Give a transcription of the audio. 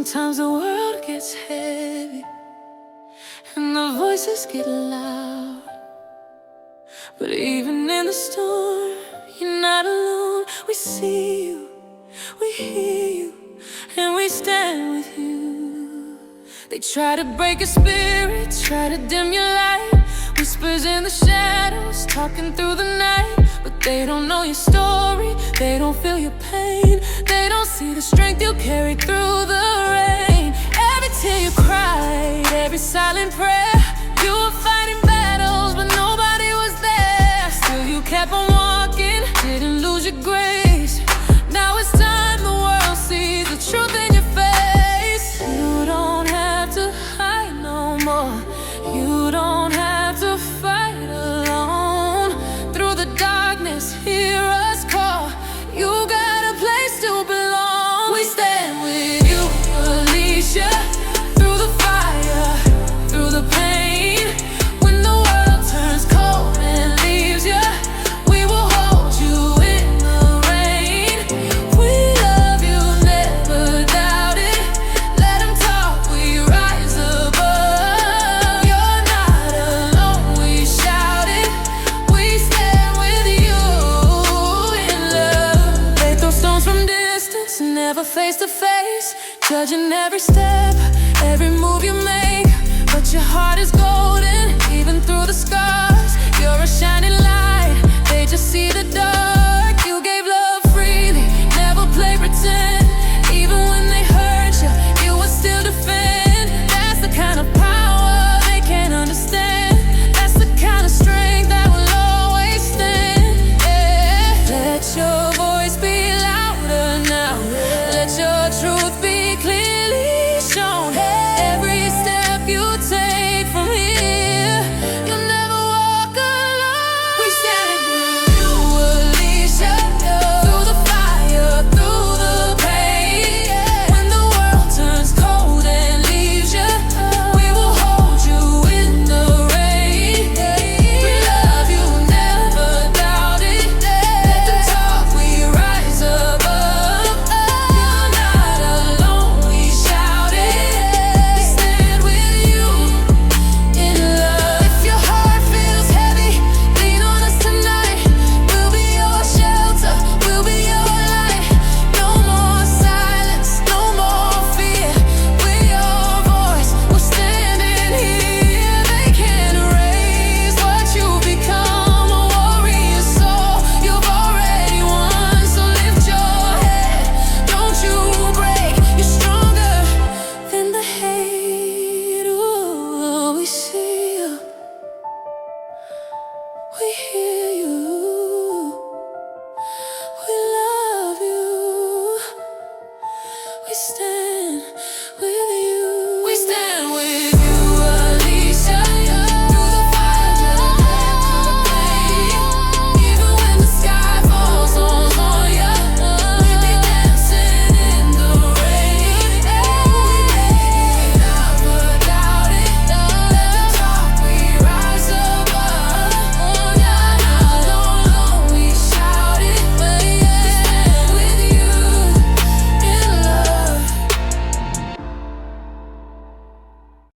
Sometimes the world gets heavy and the voices get loud, but even in the storm, you're not alone. We see you, we hear you, and we stand with you. They try to break your spirit, try to dim your light. Whispers in the shadows, talking through the night. But they don't know your story, they don't feel your pain. They don't see the strength you carry through the rain. Every tear you cried, every silent prayer. You were fighting battles, but nobody was there. Still you kept on walking, didn't lose your grace. Now it's time the world sees the truth in your face. You don't have to hide no more. You don't have to fight alone. Through the darkness, hear us call. You got a place to belong. We stand with you, Alicia. Through the fire, through the pain. When the world turns cold and leaves you, we will hold you in the rain. We love you, never doubt it. Let them talk, we rise above. You're not alone, we shout it. We stand with you in love. They throw stones from distance, never face to face, judging every step.